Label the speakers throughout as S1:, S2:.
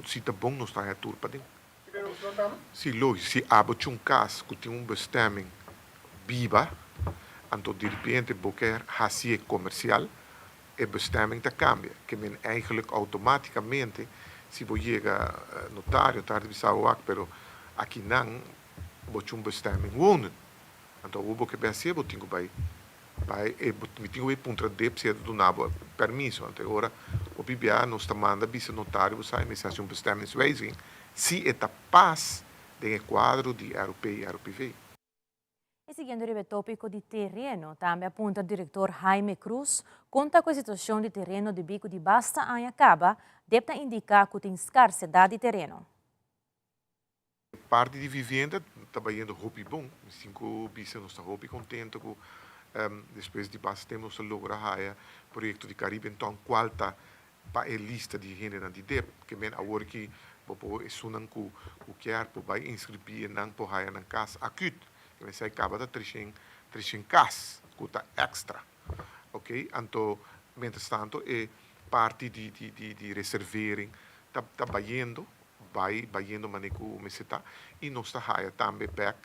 S1: se tá bom não está a turpa ding. Se lógico, se abre um caso que tem uma bestemming viva, então de repente porque é comercial, a bestemming te cambia, que men eigenlijk automaticamente se você chega notário, tarde de saber, pero aqui não, você bestemming wonen. Então o que vai ser, você vai me tenho que puntra de se do nabo permisso. Então agora o BBA nos manda bisa notário, você me faz bestemmingswijziging, se é paz de quadro de RP e RPV.
S2: E seguindo o tópico de terreno, também aponta o diretor Jaime Cruz, conta com a situação de terreno de Bico de Basta em Acaba, deve indicar que tem escassidade de terreno.
S1: Parte de vivenda está indo roupa bom, cinco bisa não está roupa contente com depois de Basta temos lograr o projeto de Caribe, então qual está para a lista de gente de DEP, que men agora que é sunan ku quer por vai inscrever não por raia na casa acute. Que sai acaba da 300 cas, que está extra, ok? Então, mientras tanto, é parte de reservering, está bayendo, maneco meseta, e nós está raia também back,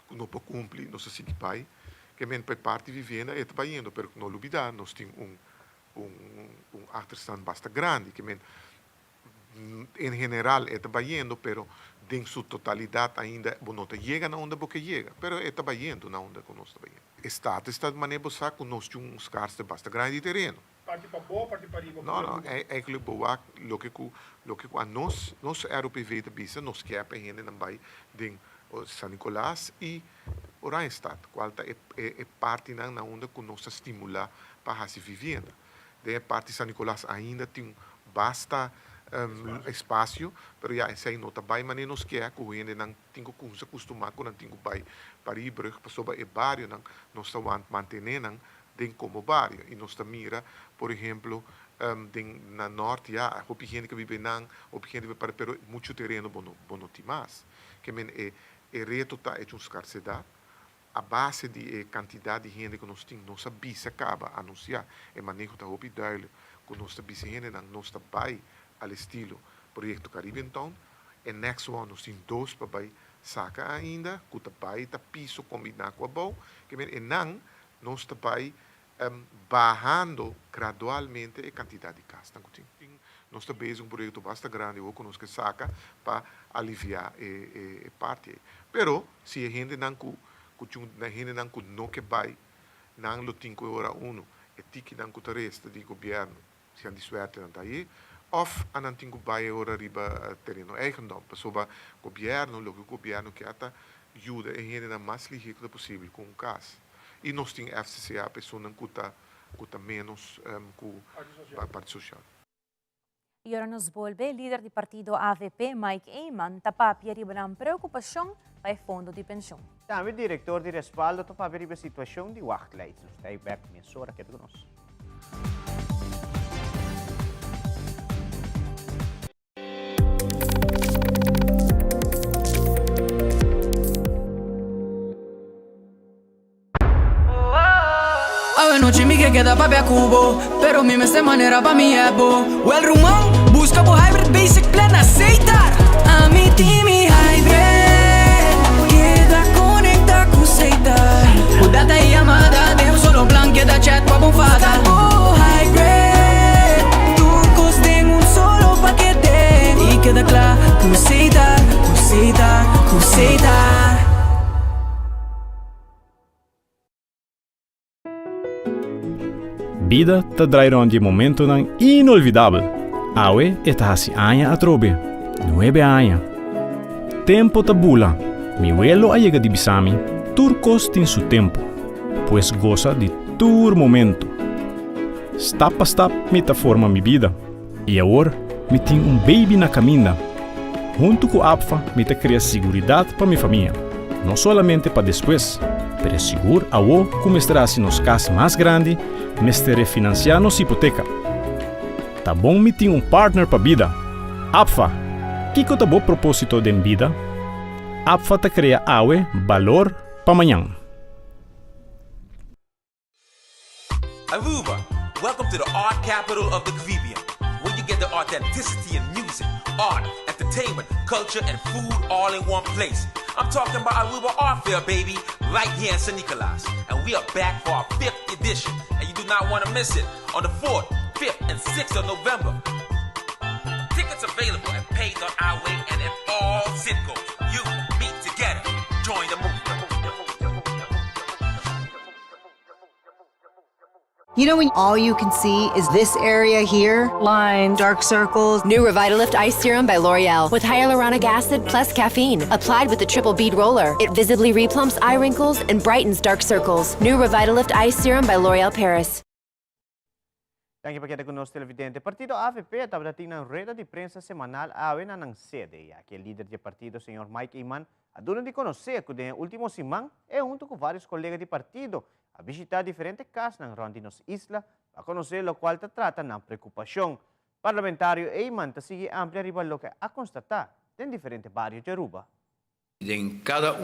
S1: não pode cumprir, não se sigue pai, que men per parte vivenda é bayendo, pero não olvidar, nós temos achterstand bastante grande, que men em geral é bayendo, pero em sua totalidade ainda não chega na onde você chega, mas está indo na onde nós está indo. O Estado está de maneira que nós temos um escasso bastante grande de terreno.
S3: Parte para boa, parte para riba.
S1: Não, é que boa, o que a nós RPV da bisa, nós queremos ainda não vai de São Nicolás e o Randstad, qual é parte na onde nós estimula para a vivenda. De parte de São Nicolás ainda tem basta espaço, pero já essa aí não está bem, mas nós quer que o gente não tenha que se acostumar com não tenha bem para ir para sobre o bairro não nós estamos mantendo dentro como bairro e nós estamos mira, por exemplo, na norte já o gente que vive não, o gente que para pero muito terreno não tem mais, que men é reto tá é uma escassez a base de quantidade de gente que nós temos, nós sabemos acaba anunciar, é manejo da hobby duidelijk, que nós sabemos gente não nós está bem al estilo Projeto Caribe, então, e next one nós temos dois para saca ainda, que está piso combinado com a boa, que e não, nós está barrando gradualmente a quantidade de casas. Nós está bem um projeto bastante grande, que nós que saca para aliviar a parte. Pero, se a gente não que vai, não lo tem que hora uno, e tiki não que o resto do governo, se anda suerte não está aí, of aan een tingo bij ora riba terreno eigendom. Pessoa governo, o governo que até ajuda em rede na mais líquida possível com caso. E nós temos FCCA, pessoa não custa menos com a parte social.
S2: E agora nos volve, líder do partido AVP, Mike Eyman, tapapia riba ng preocupação para o fundo de pensão.
S4: Também o diretor de respaldo tapapia riba a situação de wachtlijst. Está aí back minha sora que é de nós.
S5: Noche mi que queda pa' cubo, pero mi esta manera pa' mi ebo. O el rumão busca por hybrid basic plan aceitar. A mi team hybrid queda conecta com aceitar. O data e amada, devo solo plan queda chat pa' bonfada. O hybrid, tu costem solo paquete. E queda claro, com aceitar, com aceitar, com aceitar.
S6: Vida te drairá de momento nan inolvidável. Aue está hasi aña atrobe. 9 años. Tempo tabula. Mi vuelo a llega de Bisami. Turcos tem su tempo. Pues goza de tur momento. Step a step me ta forma mi vida. E agora me tem baby na caminha. Junto com APFA me ta cria seguridade para minha família. Não solamente para depois, pero seguro a o como estará se nos casa mais grande, me estará financiar nos hipoteca. Tá bom me tem partner para vida. APFA, que tá bom propósito de vida? APFA ta cria awe valor para amanhã.
S7: Aruba, welcome to the art capital of the Caribbean, where you get the authenticity in music, art, entertainment, culture, and food all in one place. I'm talking about Aruba Art Fair, baby, right here in San Nicolas. And we are back for our 5th edition, and you do not want to miss it on the 4th, 5th, and 6th of November. Tickets available at pay.iway and at all Zipcos. You meet together. Join the movement.
S8: You know when all you can see is this area here? Lines, dark circles.
S9: New Revitalift Eye Serum by L'Oreal with hyaluronic acid plus caffeine. Applied with the triple bead roller, it visibly replumps eye wrinkles and brightens dark circles. New Revitalift Eye Serum by L'Oreal Paris.
S4: Thank you pa kita kunos televidente. Partido AFP at dating ng reda de prensa semanal awe na ng sede. Aqui o líder de partido, Sr. Mike Iman, aduna de conhecer que o último simang junto com vários colegas de partido a visitar diferentes casas ng Rondinos Isla para conhecer o qual trata ng preocupação. Parlamentário Iman ta sige amplia riba lo que a constatar em diferentes barrios de Aruba.
S10: Em cada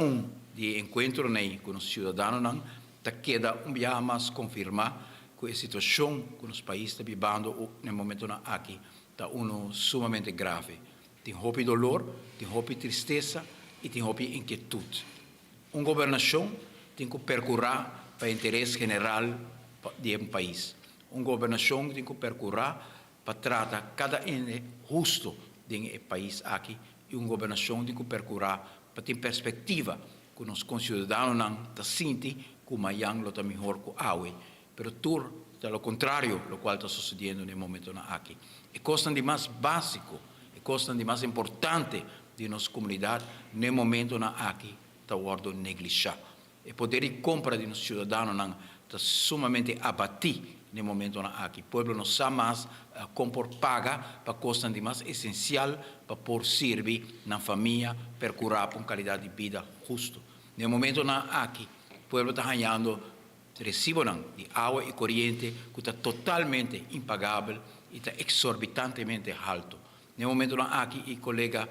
S10: de encontro com os cidadãos não ta queda dia mais confirmar que a situação que os países estão vivendo no momento aqui está sumamente grave. Tem roupa dolor, tem roupa tristeza e tem roupa inquietude. Governação tem que percorrer para o interesse geral do país. Governação tem que percorrer para tratar cada justo do país aqui e governação tem que percorrer para ter perspectiva que os concidadãos não sentem que o Mayang está melhor que a AUE. Pero tur, pelo contrário, o qual está sucedendo no momento aqui. É coisa de mais básico, é coisa de mais importante de nossa comunidade no momento aqui está sendo negligenciado. O poder de compra de nossos cidadãos está sumamente abatido no momento aqui. O povo não sabe mais compor paga para coisa de mais essencial para por servir na família, percurar por qualidade de vida justo. No momento aqui, o povo está ganhando recibo de água e corrente que está totalmente impagável e está exorbitantemente alto. No momento aqui, o colega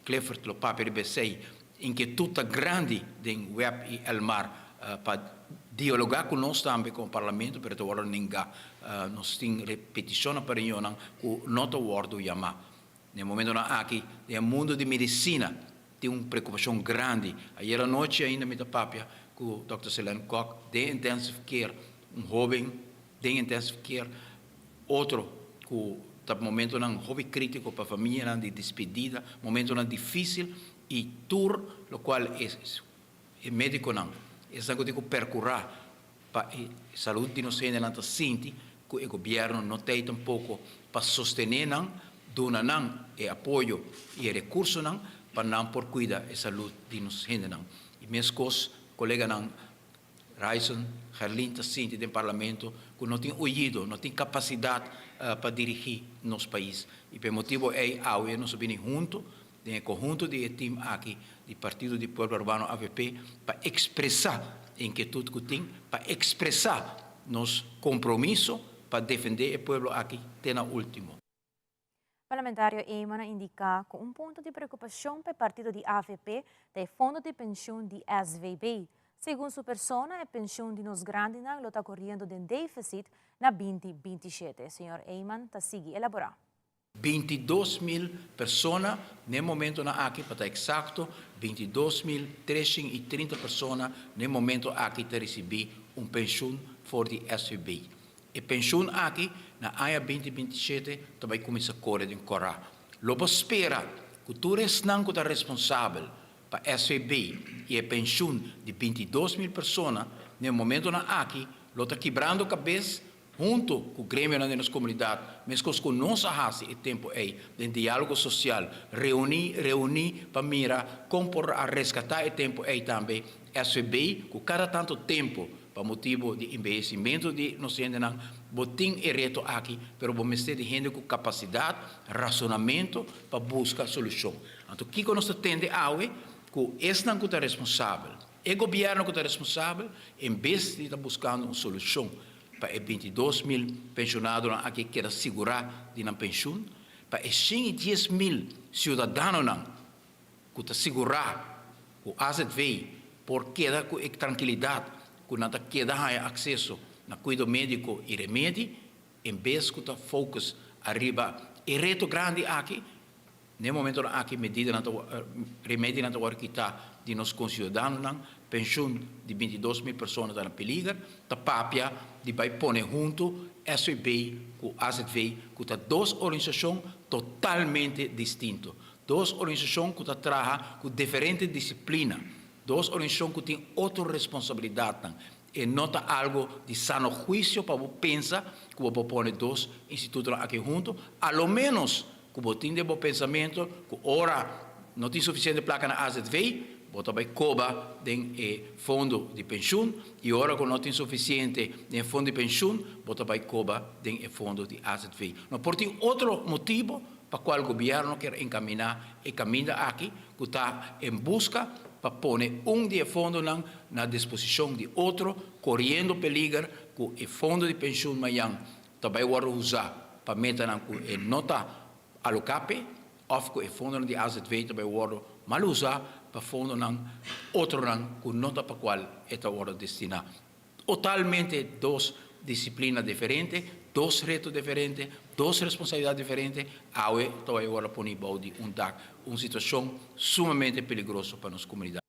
S10: Clifford Lopape Ribesei, inquietude grande em web e el mar para dialogar conosco também com o parlamento, para agora ninguém nós temos repetição para nós que não está word chamar. No momento aqui, no mundo de medicina tem uma preocupação grande. Ayer à noite ainda me da papia com o Dr. Selene Koch, de intensive care, jovem de intensive care, outro que está momento jovem crítico para a família, de despedida, momento difícil e tur, o qual é médico é algo que percorrer para a saúde de nós ainda sente que o governo não tem tampouco para sostener donar apoio e recursos para não por cuidar da saúde de nós ainda e mesmo colega Raison, Herlin, Tassinti, do parlamento, que não tem ouvido, não tem capacidade para dirigir nosso país. E por motivo é que nós vimos junto, no conjunto de time aqui, do Partido do Povo Urbano AVP, para expressar a inquietude que tem, para expressar nosso compromisso para defender o povo aqui até na última.
S2: Parlamentário Eiman indica que ponto de preocupação para o partido de AVP é o fundo de pensão de SVB. Segundo sua persona, a pensão de nos grandes está correndo de déficit na 2027. Senhor Eiman está seguindo elaborar.
S10: 22.000 pessoas no momento aqui, para estar exato, 22.330 pessoas no momento aqui para receber pensão for de SVB. E pensão aqui, na área 2027, também começa a correr em Corá. Lobo espera que tu não é responsável para a SVB e a pensão de 22.000 pessoas, no momento aqui, lo está quebrando a cabeça junto com o grêmio da nossa comunidade, mas com nossa raça e tempo aí, de diálogo social, reunir para mirar, compor a resgatar e tempo aí também, SVB, com cada tanto tempo, para motivo de investimento de nós ainda não botim e reto aqui, pero vamos ter de gente com capacidade, racionamento para buscar solução. Então, o que nós tende a ver, que esse não é responsável, o governo que é responsável, em vez de estar buscando uma solução para 22.000 pensionados aqui que querem segurar de uma pensão, para 10.000 cidadãos que estão segurar o AZV, por queda com tranquilidade, que não queda acesso na cuidado médico e remédio, em vez de estar foco arriba e reto grande aqui, no momento aqui remédio na tua kita de nos concidadãos, pensão de 22.000 pessoas na peligra, ta papia de vai pôr junto SUB com AZV, com duas organizações totalmente distintas, duas organizações que trabalham com diferentes disciplinas, duas organizações que têm outra responsabilidade. E nota algo de sano juízo para você pensar que você pôr dois institutos aqui juntos, a lo menos que você tenha bom pensamento, que ora não tem suficiente placa na AZV, você vai cobrar em fundo de pensão, e ora que não tem suficiente em fundo de pensão, você vai cobrar em fundo de AZV. Não por ter outro motivo para qual o governo quer encaminhar e caminha aqui, que está em busca para pôr de fundo na disposição de outro, correndo peligro que o fundo de pensão amanhã também vai usar para meter em nota alocape, ou que o fundo de AZV também vai mal usar para fundo outro que nota para qual é destinado. Totalmente duas disciplinas diferentes, dois retos diferentes, duas responsabilidades diferentes, aí também vai pôr uma situação sumamente perigosa para nossa comunidade.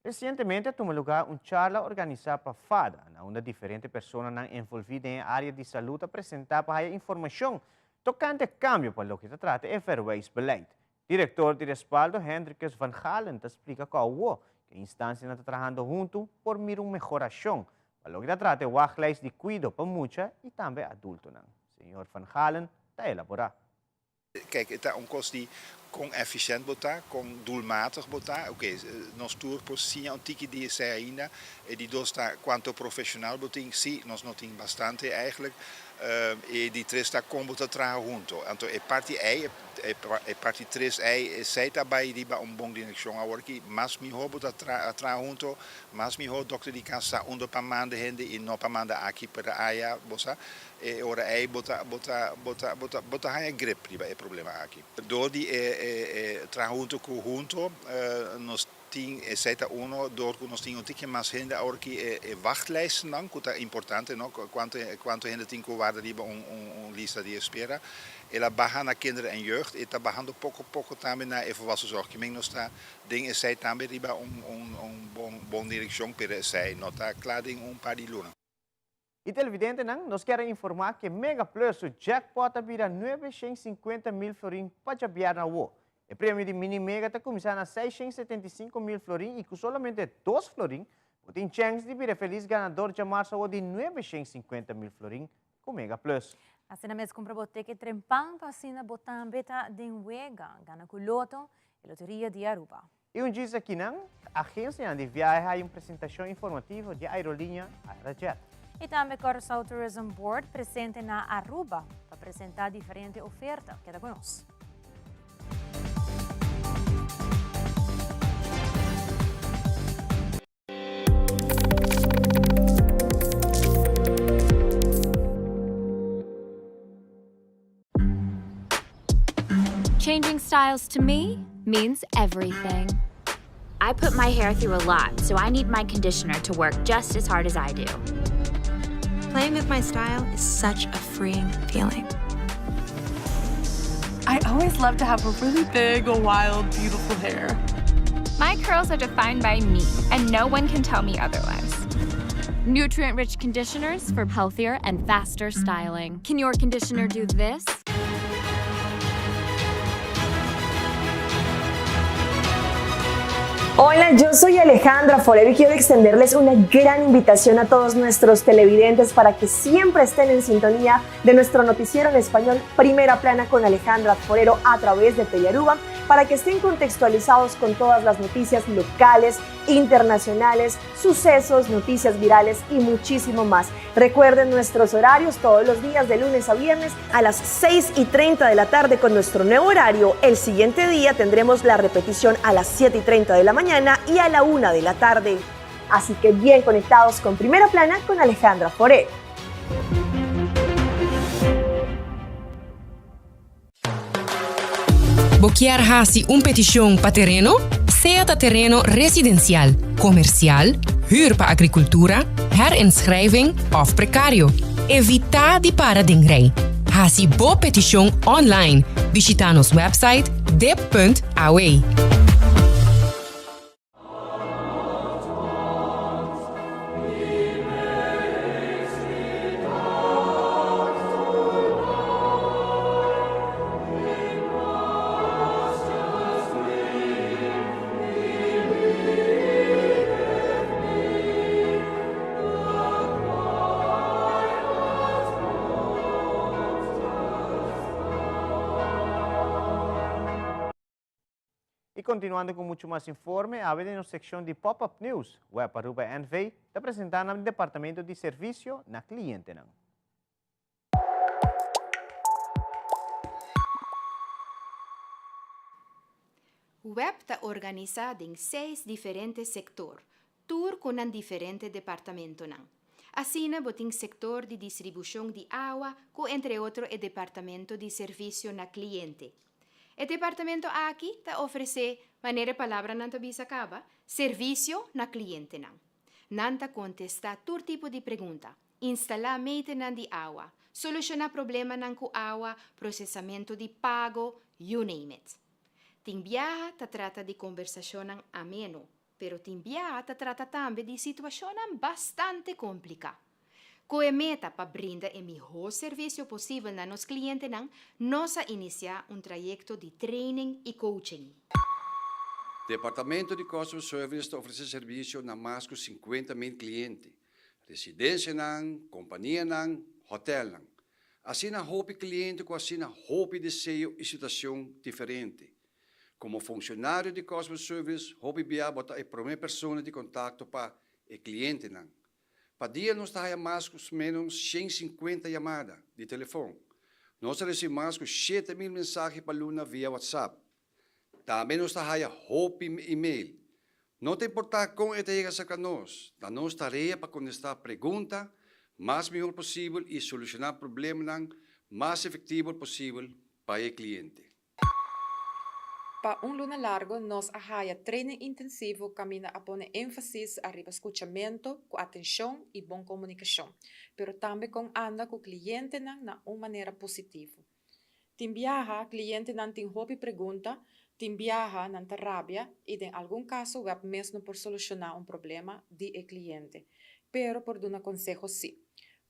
S4: Recentemente tomou lugar uma charla organizada para FADA, onde diferentes pessoas envolvidas em área de saúde apresentaram para a informação tocante cambio para o que se trata de verwijsbeleid. Diretor de respaldo Hendrikus van Galen explica que a instância está trabalhando junto por uma melhoração para o que se trata de wachtlijst de cuidado para muitos e também adultos. Senhor Van Galen está elaborar.
S3: Kijk, het is een kost die efficiënt botar, doelmatig botar. Oké, nós tour por sim antique die sei ainda e die dos está quanto profissional boting, sim, nós não tem bastante eigenlijk. E die três está com botar trabalho junto. Então, parte três sei também de bom direção a work, mas melhor botar trabalho junto, mas melhor doctor die kan sa onder paar maanden hende e no paar maanden aqui para aya bossa. E ora bota hanya grip riba é problema aqui. Door die trabalho junto nós tem seita uno door que nós temos que mais gente agora que wachtlijsten não que é importante não quanto gente tem que guardar riba lista de espera. Ela barra na kinderen en jeugd, está barrando pouco também na volwassenzorg. Que nós está ding sei também riba bom direção para sei, não está claro em par de luna.
S4: E televidente, nós queremos informar que Mega Plus, o jackpot vira 950 mil florins para jabiar na UO. O prêmio de Mini Mega está começando a 675 mil florins e com somente 2 florins, tem chance de vir feliz ganador de março de 950 mil florins com Mega Plus.
S2: Assim mesmo compra bote que trempang pasina botan beta den wega, gana com loto e loteria de Aruba.
S4: E dia aqui, a agência de viagem uma apresentação informativa de aerolínea Aerojet.
S2: E também o South Tourism Board presente na Aruba para apresentar diferentes ofertas. Queda conosco.
S11: Changing styles to me means everything. I put my hair through a lot, so I need my conditioner to work just as hard as I do.
S12: Playing with my style is such a freeing feeling.
S13: I always love to have a really big, wild, beautiful hair.
S11: My curls are defined by me, and no one can tell me otherwise. Nutrient-rich conditioners for healthier and faster styling. Can your conditioner do this?
S14: Hola, yo soy Alejandra Forero y quiero extenderles una gran invitación a todos nuestros televidentes para que siempre estén en sintonía de nuestro noticiero en español Primera Plana con Alejandra Forero a través de Telearuba, para que estén contextualizados con todas las noticias locales, internacionales, sucesos, noticias virales y muchísimo más. Recuerden nuestros horarios todos los días de lunes a viernes a las 6:30 de la tarde con nuestro nuevo horario. El siguiente día tendremos la repetición a las 7:30 de la mañana y a la 1 de la tarde. Así que bien conectados con Primera Plana con Alejandra Forero.
S15: Boquear hasi petición para terreno, sea terreno residencial, comercial, huur para agricultura, herinschrijving of precario. Evita di para dingrei. hasi bo petition online. Visita nos website dep.awe.
S4: E continuando com muito mais informe, a na secção de Pop-Up News, web Aruba NV, apresentando o Departamento de Serviço na Cliente.
S16: O web está organizado em 6 diferentes setores, tour com um diferente departamento. Assim, botem setor de distribuição de água, com entre outros o departamento de serviço na cliente. O departamento aqui está oferece, maneira palavra não bisa acaba, serviço na cliente. Nanta contesta todo tipo de pergunta, instalar maintenance de água, solucionar problema com água, processamento de pago, you name it. Timbiaha ta trata de conversação ameno, pero Timbiaha ta trata também de situação bastante complicada. Com a meta para brindar o melhor serviço possível a nos clientes, nós iniciar trajeto de training e coaching.
S17: Departamento de Customer Service oferece serviço a mais de 50.000 clientes, residência, companhia, hotel. Assim, houve cliente com assim, houve desejo e situação diferente. Como funcionário de Customer Service, houve botar a primeira pessoa de contato para o cliente. Para dia, nós temos mais ou menos 150 chamadas de telefone. Nós recebemos mais de 7.000 mensagens para Luna via WhatsApp. Também nós temos houve e-mail. Não tem importar como é que chega a nós. Da nossa tarefa para contestar perguntas mais melhor possível e solucionar problemas mais efetivo possível para o cliente.
S18: Para luna largo, nós arraia treino intensivo camina a pôr ênfase arriba escutamento, com atenção e boa comunicação, pero também com anda com o cliente na uma maneira positiva. Timbiaha, cliente não tem hobby pergunta, timbiaha não tem rabia e em algum caso vai mesmo por solucionar problema de cliente, pero por dar consejo sim.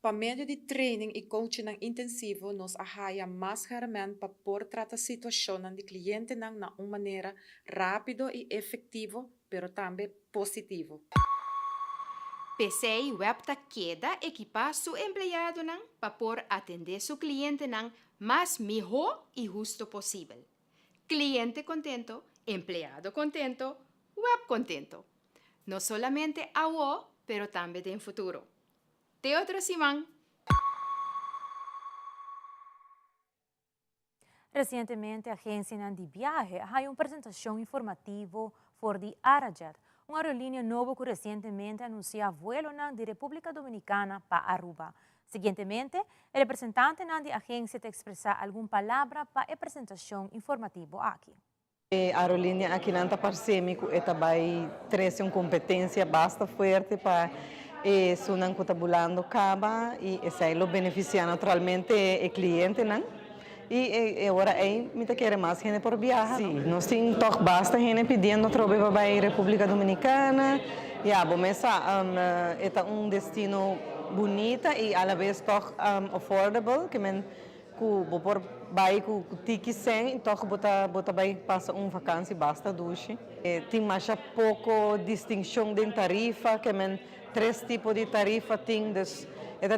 S18: Para meio de training e coaching intensivo, nós arraia mais ferramentas para por tratar a situação de cliente na uma maneira rápida e efetiva, pero também positiva.
S16: PC e web ta queda equipar seu empregado para por atender seu cliente mais melhor e justo possível. Cliente contento, empleado contento, web contento. Não solamente agora, pero também em futuro. Teodoro Simão.
S2: Recentemente, a agência de viagem fez uma apresentação informativa for the Arajet, uma aerolínea nova que recentemente anunciou vuelo da República Dominicana para Aruba. Seguintemente, o representante da agência te expressa alguma palavra para a apresentação informativa aqui.
S19: A aerolínea aqui não está parcêmico e também traz uma competência bastante forte para isso não está bulando caba e isso aí lo beneficia naturalmente o cliente, não? E agora me quer mais gente por viajar. Sim, nós temos bastante gente pedindo trabalho para a República Dominicana. E a bomesa é destino bonito e à la vez affordable, que men por vai com tiki sem, então bota vai passar vacância basta duche. Tem mais pouco distinção de tarifa, que men 3 tipos de tarifa tem,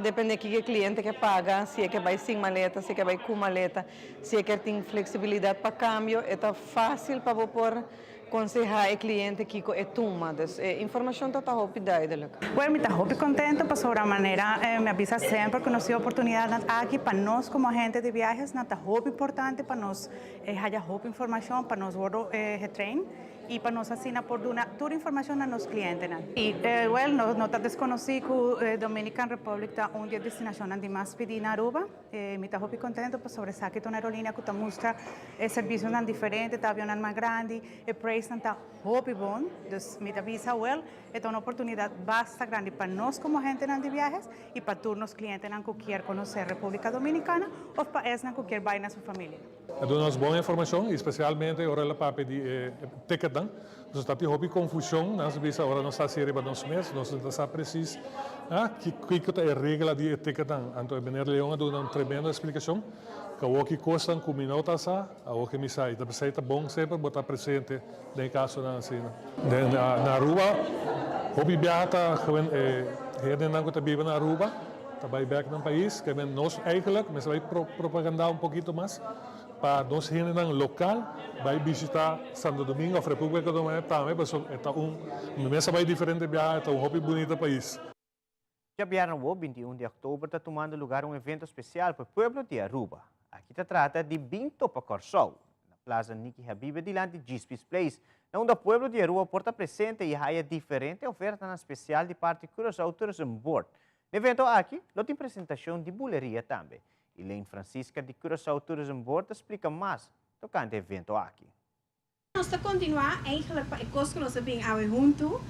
S19: depende do que o cliente quer pagar, se é que vai sem maleta, se é que vai com maleta, se é que tem flexibilidade para câmbio, é fácil para por aconselhar o cliente que é toma. A informação está rápida.
S20: Bueno, me estou contento, por sobre maneira, me avisa sempre que nos dá oportunidade aqui para nós como agente de viagens, está muito importante para nós, haya informação para nós retrain e para nós assinar por toda informação a nossos clientes. E, não está desconhecido que a Dominican Republic está uma destinação de mais pedida na Aruba. Me estou muito contento por sobre essa que é uma aerolínea que mostra serviços diferentes, aviões mais grandes, preços país está muy bom, dus me avisa well, es una oportunidad bastante grande para nosotros como gente de viajes y para todos los clientes que quieren conocer República Dominicana o para eles que quieren ir a su familia.
S21: Damos boa informação, especialmente agora para pedir ticket. Nós está tendo confusão, nós vimos agora nós está série para nós mesmos, nós não está preciso que é a regra de ticket. Então, o Benir Leão deu uma tremenda explicação. Que o que custa com minutos, o que me sai. Então, é bom sempre botar presente em caso da cena. Na Aruba, hobby viaja, gente não que vive na Aruba, também back no país, que nós eigenlijk, mas vai propagandar pouquinho mais. Para nós gente local, vai visitar Santo Domingo, a República Dominicana também, mas é mesa vai diferente viagem, é hobby bonito país.
S4: Já vieram o 21 de outubro está tomando lugar evento especial para o povo de Aruba. Aqui se trata de Binto para Corsol, na Plaza Niki Habiba, diante de Gispis Place, onde o povo de Aruba porta presente e há diferente oferta especial de parte Curaçao Tourism Board. No evento aqui, tem apresentação de buleria também. Elaine Francisca de Curaçao Tourism Board explica mais tocante o evento aqui.
S12: Nós estamos continuar eigenlijk para coisas que nós vamos ao junto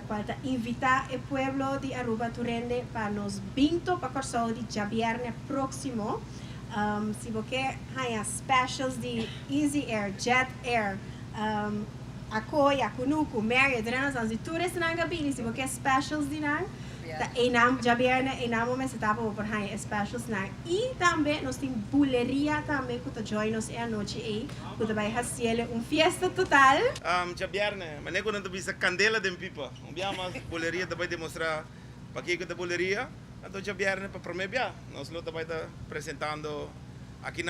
S12: para invitar o povo de Aruba Turende para nos Binto para Corsol de viernes próximo. Se você tem specials de Easy Air, Jet Air, Akoi, Akunuku, Marriott, Renaissance, de tudo isso na gabine, se você specials de nang, já viernes e namo me se tapa por hay specials nang. E também nós temos buleria também que join nos a noite aí, que vai fazer fiesta total.
S22: Já viernes, mas quando tu visa candela de pipa, uma buleria também demonstrar para que a buleria. Então, já viernes para prometer, nós também está apresentando aqui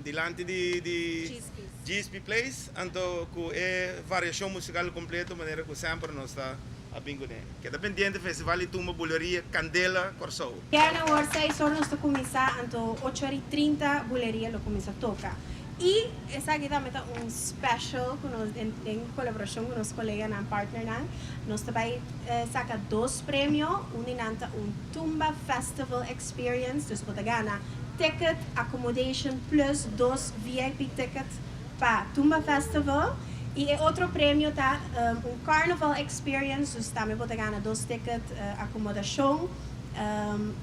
S22: diante de GSP Place, então com a variação musical completa, de maneira que sempre nós está a bingo. Que está pendente do festival e uma buleria Candela Corsol.
S12: Viernes às 6 horas nós começar, então 8h30 buleria lo começa a tocar. E essa aqui também está special em colaboração com nossos colegas e partner. Nós também saca 2 prêmios, inanta Tumba Festival Experience, dus você ganha ticket, accommodation plus 2 VIP tickets para Tumba Festival. E outro prêmio tá Carnival Experience, dus também você ganha 2 tickets, acomodação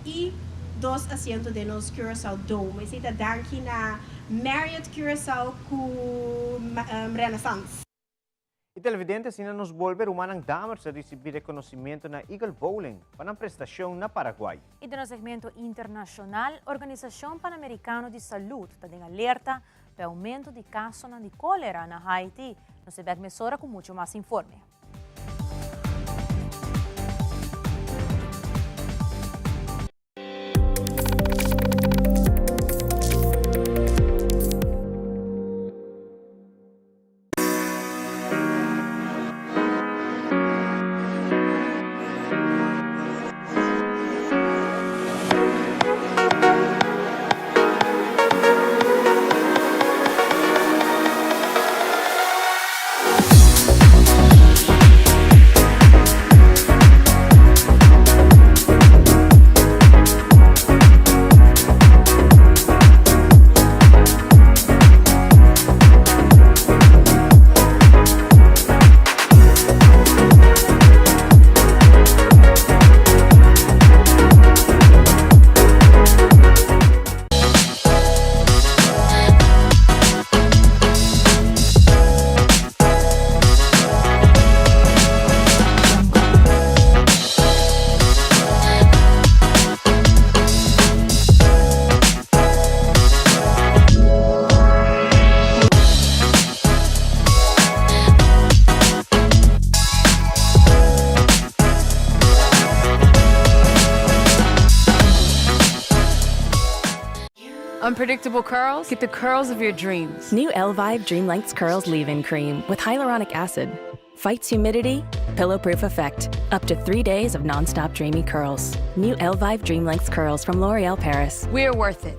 S12: e 2 assentos de nos Curaçao Dome. Esse está daqui na Marriott Curaçao com Renaissance.
S4: E televidentes ainda nos volver humanang damas a receber reconhecimento na Eagle Bowling para uma prestação na Paraguai.
S2: E no segmento internacional, a Organização Pan-Americana de Saúde está em alerta para aumento de casos de cólera na Haiti. Nos se vai mesura com muito mais informe.
S13: Unpredictable curls? Get the curls of your dreams.
S23: New Elvive Dream Lengths Curls Leave-In Cream with hyaluronic acid. Fights humidity, pillow-proof effect. Up to 3 days of non-stop dreamy curls. New Elvive Dream Lengths Curls from L'Oreal Paris.
S13: We're worth it.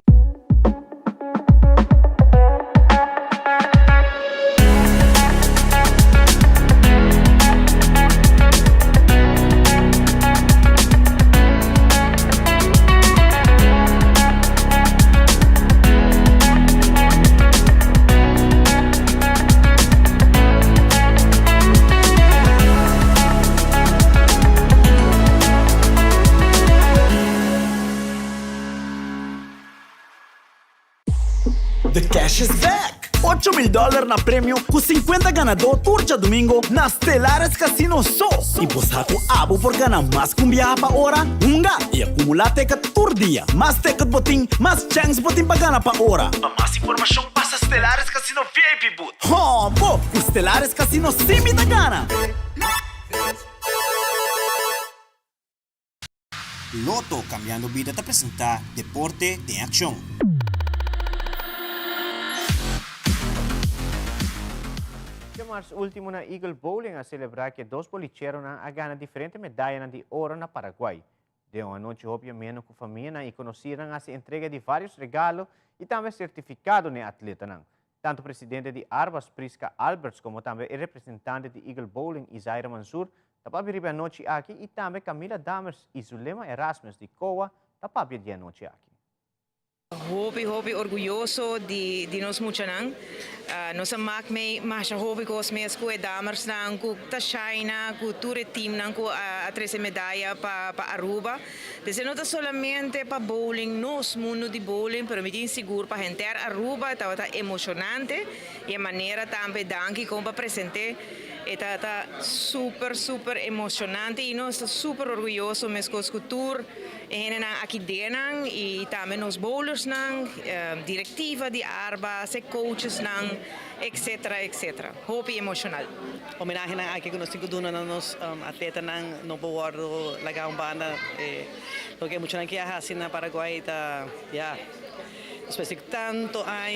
S1: the cash is back! $8,000 na prêmio com 50 ganador turja domingo na Stellares Casino só. E você com abo por ganhar mais com viajar para hora, e acumular ticket por dia. Mais ticket botim, mais chance botim para ganhar para hora. Para mais informação, passa Stellares Casino VIP Boot. Oh, pô, com Stellares Casino sim me dá gana.
S5: Loto Cambiando Vida te apresenta Deporte de Acción.
S4: Março último na Eagle Bowling a celebrar que 2 bolicheros a ganhar diferentes medalhas de ouro na Paraguai. De uma noite obviamente com a família e conheceram a entrega de vários regalos e também certificado de atleta. Tanto o presidente de Arbas, Prisca Alberts, como também o representante de Eagle Bowling, Isaira Mansur, tapabiri a noite aqui e também Camila Damers e Zulema Erasmus de Coa, tapabiri a noite aqui.
S6: Hopi orgulhoso de nós muchanan. Nós amak me mas hopi cos mes com Damers nan com China com tour team nan com a 13 medalha para Aruba. Desse não é somente para bowling, nós mundo de bowling, pero me tin seguro para gente Aruba, tá emocionante e a maneira também danke como para presente. Está super emocionante e nós estamos super orgulhosos mesmo com o tour aqui dentro e também os bowlers, diretiva de Arbas, coaches, etc. Hopi emocional.
S24: Homenagem aqui que nós temos que nos atletas no poder legal banda porque é muito aqui assim na Paraguai tá especific tanto há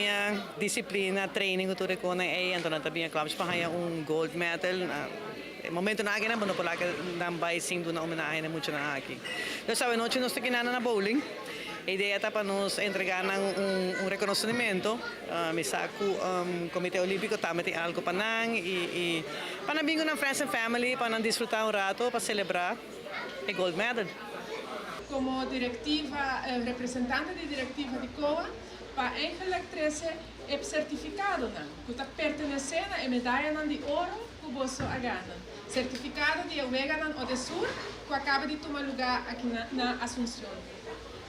S24: disciplina, training que tu reconhece, então também clubes para gold medal. Momento na agenda, mas não que não vai sim do na homenagem muito na aqui. Eu sabe noite nós temos na bowling. A ideia é para nos entregar reconhecimento. Me saco Comitê Olímpico também tem algo para nang e para bingo na friends and family para desfrutar rato para celebrar o gold medal.
S25: Como directiva, representante de directiva de COA, para Angela 13 é certificado, que está pertencendo a medalha de ouro que você ganha. Certificado de Omega ou de Sur, que acaba de tomar lugar aqui na Assunção.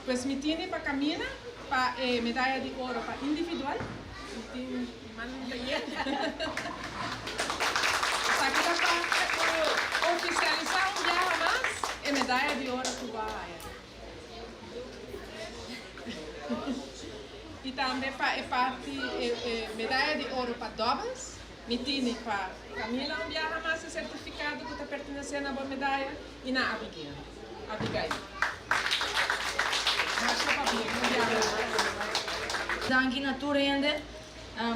S25: Pois me tiene para Camila, para medalha de ouro para individual. Aqui para oficializar dia mais a medalha de ouro que vai. E também é parte medalha de ouro para doubles, mitini para Camila viaja mais certificado que está pertencendo à boa medalha e na Abigail.
S26: Danke naturende.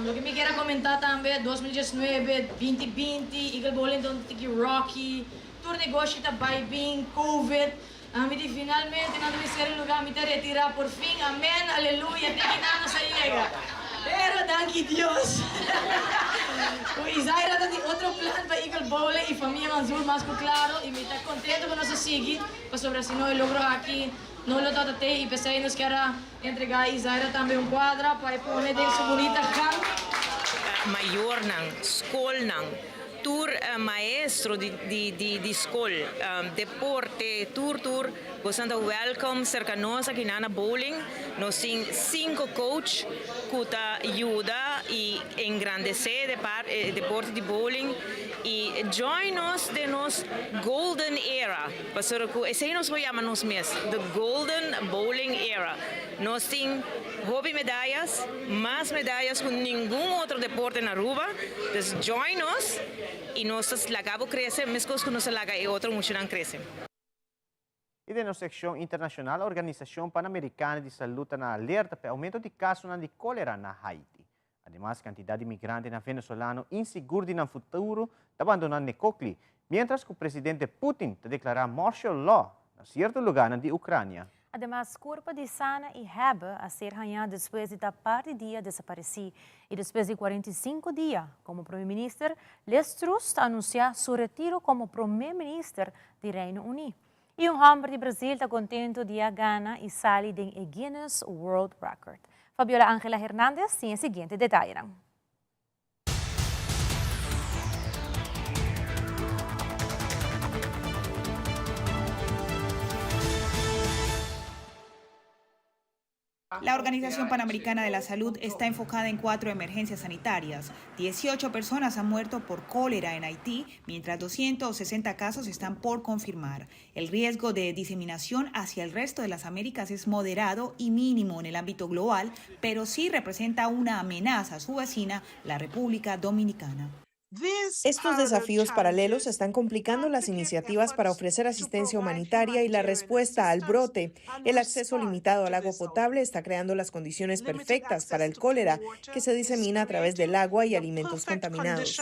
S26: Lo que me quiera comentar também 2019, 2020, Eagle Bowling Tiki Rocky, Tour Negócio está bem, Covid. Finalmente não deve ser o lugar me retirar por fim, amém, aleluia, tem que não se chega. Pero danke Deus. O Isaira tem outro plano para Eagle Bowling e família Manzur mais claro e me está contente com nós seguir, para sobre assim nós logro aqui, não lo todo te e pensei nos quero entregar a Isaira também quadra para pôr dentro sua bonita cama.
S6: Maior escola tour maestro di school, deporte, tour, gostando welcome cerca nós aqui na bowling. Nós temos 5 coach que ajuda e engrandecer o deporte de bowling e join nós de nos golden era. Pastor que esse nós chamamos mesmo, the golden bowling era. Nós temos hobby medalhas, mais medalhas que nenhum outro deporte na Aruba. Então join nós e nós lagabo cresce, mesmo que nós laga e outro muito não cresce.
S4: E na secção internacional, a Organização Pan-Americana de Saúde está alerta para o aumento de casos de cólera na Haiti. Ademais, a quantidade de imigrantes venezuelanos inseguros no futuro está abandonando Necocli, mientras que o presidente Putin está declarando martial law em certo lugar da Ucrânia.
S2: Además, corpo de Sana e Heba a ser ganhado depois de par de dia desaparecer e depois de 45 dias como primeiro-ministro, Liz Truss anunciou seu retiro como primeiro-ministro do Reino Unido. E homem de Brasil está contente de ganhar e sair do Guinness World Record. Fabiola Ángela Hernández tem o seguinte detalhe.
S3: La Organización Panamericana de la Salud está enfocada en 4 emergencias sanitarias. 18 personas han muerto por cólera en Haití, mientras 260 casos están por confirmar. El riesgo de diseminación hacia el resto de las Américas es moderado y mínimo en el ámbito global, pero sí representa una amenaza a su vecina, la República Dominicana.
S14: Estos desafíos paralelos están complicando las iniciativas para ofrecer asistencia humanitaria y la respuesta al brote. El acceso limitado al agua potable está creando las condiciones perfectas para el cólera, que se disemina a través del agua y alimentos contaminados.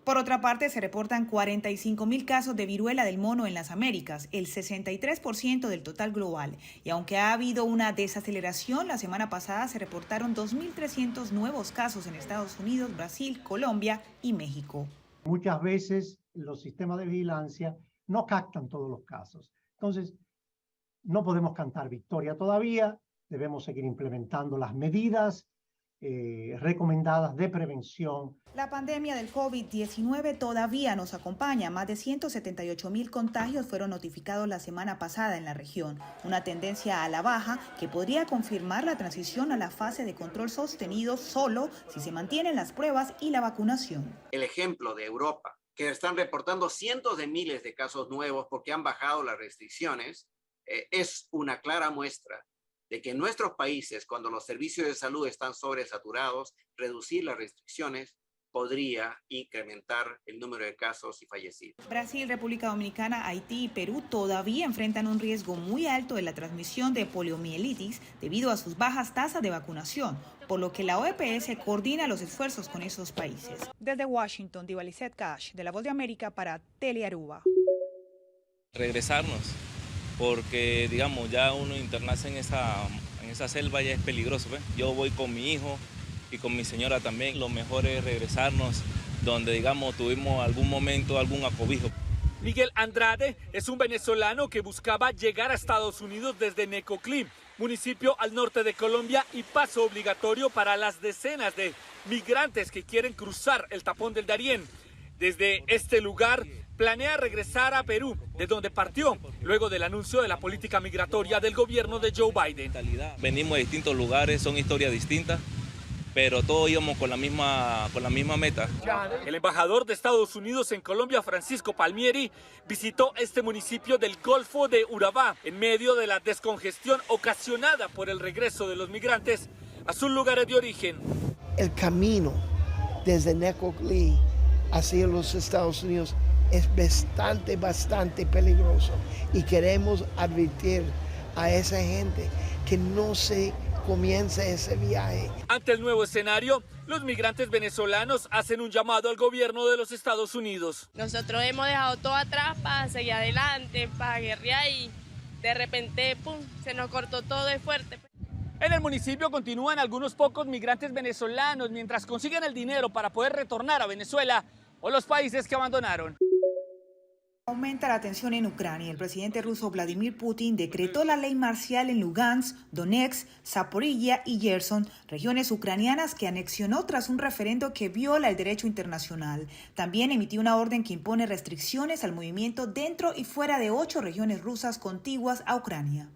S3: Por otra parte, se reportan 45.000 casos de viruela del mono en las Américas, el 63% del total global. Y aunque ha habido una desaceleración, la semana pasada se reportaron 2.300 nuevos casos en Estados Unidos, Brasil, Colombia y México.
S7: Muchas veces los sistemas de vigilancia no captan todos los casos. Entonces, no podemos cantar victoria todavía, debemos seguir implementando las medidas recomendadas de prevención.
S3: La pandemia del COVID-19 todavía nos acompaña. Más de 178.000 contagios fueron notificados la semana pasada en la región, una tendencia a la baja que podría confirmar la transición a la fase de control sostenido solo si se mantienen las pruebas y la vacunación.
S8: El ejemplo de Europa, que están reportando cientos de miles de casos nuevos porque han bajado las restricciones, es una clara muestra de que en nuestros países, cuando los servicios de salud están sobresaturados, reducir las restricciones podría incrementar el número de casos y fallecidos.
S3: Brasil, República Dominicana, Haití y Perú todavía enfrentan un riesgo muy alto de la transmisión de poliomielitis debido a sus bajas tasas de vacunación, por lo que la OPS coordina los esfuerzos con esos países. Desde Washington, Divalicet Cash, de La Voz de América para Telearuba.
S9: Regresarnos, porque digamos ya uno internarse en esa selva ya es peligroso, ¿ves? Yo voy con mi hijo y con mi señora también. Lo mejor es regresarnos donde digamos tuvimos algún momento algún acobijo.
S10: Miguel Andrade es un venezolano que buscaba llegar a Estados Unidos desde Necoclí, municipio al norte de Colombia, y paso obligatorio para las decenas de migrantes que quieren cruzar el tapón del Darién. Desde este lugar planea regresar a Perú, de donde partió, luego del anuncio de la política migratoria del gobierno de Joe Biden.
S9: Venimos de distintos lugares, son historias distintas, pero todos íbamos con la misma meta.
S10: El embajador de Estados Unidos en Colombia, Francisco Palmieri, visitó este municipio del Golfo de Urabá en medio de la descongestión ocasionada por el regreso de los migrantes a sus lugares de origen.
S11: El camino desde Necoclí hacia los Estados Unidos es bastante peligroso y queremos advertir a esa gente que no se comience ese viaje.
S10: Ante el nuevo escenario, los migrantes venezolanos hacen un llamado al gobierno de los Estados Unidos.
S27: Nosotros hemos dejado todo atrás para seguir adelante, para guerrear y de repente, ¡pum!, se nos cortó todo de fuerte.
S10: En el municipio continúan algunos pocos migrantes venezolanos mientras consiguen el dinero para poder retornar a Venezuela o los países que abandonaron.
S3: Aumenta la tensión en Ucrania. El presidente ruso Vladimir Putin decretó la ley marcial en Lugansk, Donetsk, Zaporilla y Gerson, regiones ucranianas que anexionó tras un referendo que viola el derecho internacional. También emitió una orden que impone restricciones al movimiento dentro y fuera de 8 regiones rusas contiguas a Ucrania.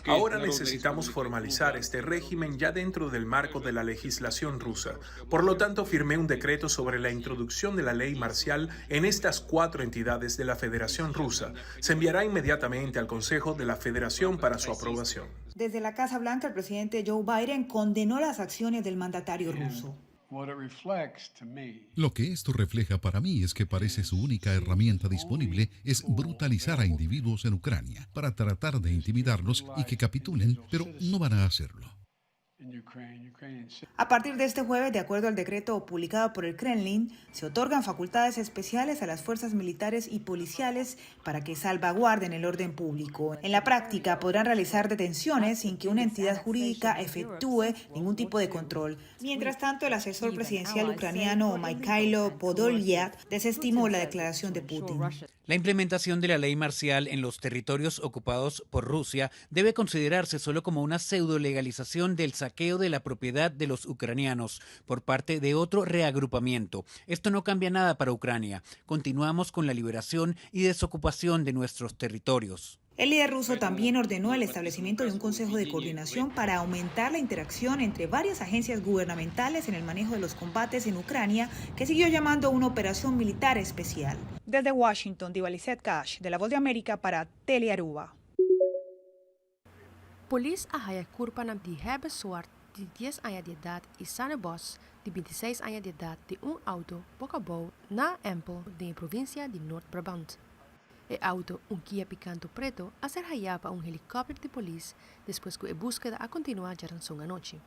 S28: Ahora necesitamos formalizar este régimen ya dentro del marco de la legislación rusa. Por lo tanto, firmé un decreto sobre la introducción de la ley marcial en estas 4 entidades de la Federación Rusa. Se enviará inmediatamente al Consejo de la Federación para su aprobación.
S3: Desde la Casa Blanca, el presidente Joe Biden condenó las acciones del mandatario ruso.
S29: Lo que esto refleja para mí es que parece su única herramienta disponible es brutalizar a individuos en Ucrania para tratar de intimidarlos y que capitulen, pero no van a hacerlo.
S3: A partir de este jueves, de acuerdo al decreto publicado por el Kremlin, se otorgan facultades especiales a las fuerzas militares y policiales para que salvaguarden el orden público. En la práctica, podrán realizar detenciones sin que una entidad jurídica efectúe ningún tipo de control. Mientras tanto, el asesor presidencial ucraniano Mikhailo Podolyak desestimó la declaración de Putin.
S30: La implementación de la ley marcial en los territorios ocupados por Rusia debe considerarse solo como una pseudo-legalización del saqueo de la propiedad de los ucranianos por parte de otro reagrupamiento. Esto no cambia nada para Ucrania. Continuamos con la liberación y desocupación de nuestros territorios.
S3: El líder ruso también ordenó el establecimiento de un consejo de coordinación para aumentar la interacción entre varias agencias gubernamentales en el manejo de los combates en Ucrania, que siguió llamando una operación militar especial. Desde Washington, Divaliset Cash, de La Voz de América para Telearuba.
S12: Police ahaya Kurpanam di hebben soort de 10 anos de edad y Sane Bos, de 26 anos de edad, de un auto bocabou na Empel, de provincia de Noord-Brabant. El auto, un Kia Picanto preto, hacer hayapa un helicóptero de policía después que la búsqueda a continuar ya en anoche.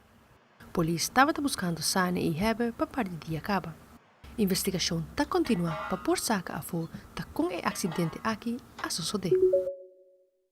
S12: Policía estaba buscando Sane y Heber para par de día acaba. Investigación está continua para por saca a fu ta con el accidente aquí a suceder.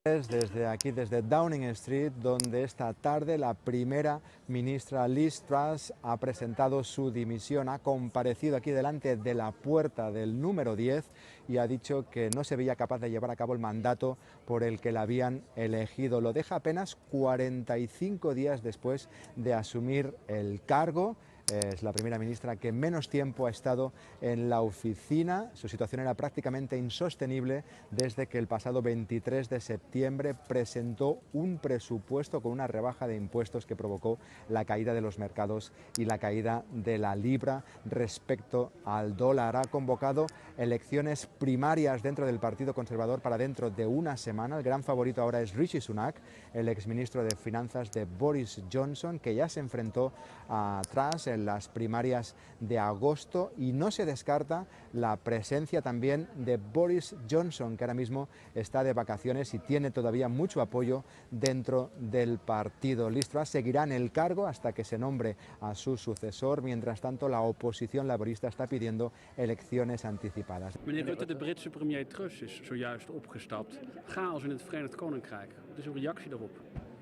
S15: Desde aquí, desde Downing Street, donde esta tarde la primera ministra Liz Truss ha presentado su dimisión, ha comparecido aquí delante de la puerta del número 10 y ha dicho que no se veía capaz de llevar a cabo el mandato por el que la habían elegido. Lo deja apenas 45 días después de asumir el cargo. Es la primera ministra que menos tiempo ha estado en la oficina. Su situación era prácticamente insostenible desde que el pasado 23 de septiembre presentó un presupuesto con una rebaja de impuestos que provocó la caída de los mercados y la caída de la libra respecto al dólar. Ha convocado elecciones primarias dentro del Partido Conservador para dentro de una semana. El gran favorito ahora es Rishi Sunak, el exministro de Finanzas de Boris Johnson, que ya se enfrentó a Truss en las primarias de agosto, y no se descarta la presencia también de Boris Johnson, que ahora mismo está de vacaciones y tiene todavía mucho apoyo dentro del partido. Liz Truss seguirá en el cargo hasta que se nombre a su sucesor. Mientras tanto, la oposición laborista está pidiendo elecciones anticipadas.
S16: Meneer Rutte, de Britse premier Truss is zojuist opgestapt. Chaos in het Verenigd Koninkrijk. Wat is uw reactie daarop?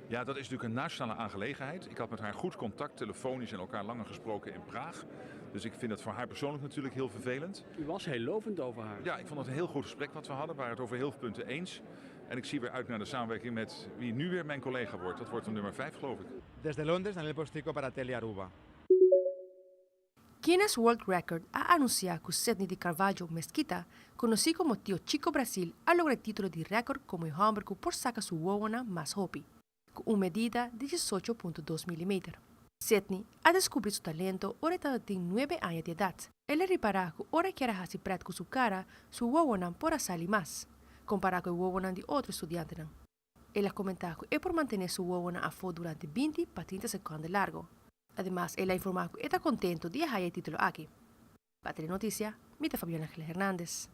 S17: Ja, dat is natuurlijk een nationale aangelegenheid. Ik had met haar goed contact, telefonisch en elkaar langer gesproken in Praag. Dus ik vind het voor haar persoonlijk natuurlijk heel vervelend.
S16: U was heel lovend over haar.
S17: Ja, ik vond het een heel goed gesprek wat we hadden. We waren het over heel veel punten eens. En ik zie weer uit naar de samenwerking met wie nu weer mijn collega wordt. Dat wordt de nummer 5, geloof ik.
S15: Desde Londres, Daniel Postico para Telearuba.
S12: Guinness World Record ha anunciado que Sidney de Carvalho Mesquita, conocido como Tío Chico Brasil, ha logrado el título de récord como el hamburger por sacar su huevona más hopi, con una medida de 18.2 milímetros. Sidney ha descubierto su talento ahora tiene 9 años de edad. Él repara que ahora quiere hacer práctica con su cara, su huevona por salir más, comparado con el huevona de otro estudiante. Él ha comentado que es por mantener su huevona a fuego durante 20 para 30 segundos largo. Además, él ha informado que está contento de dejar el título aquí. Para Telenoticia, Mita Fabián Ángeles Hernández.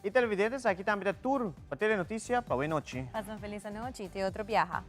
S4: Y televidentes, aquí también el tour para Telenoticia. Buenas noches.
S2: Pasen feliz noche y te otro viaja.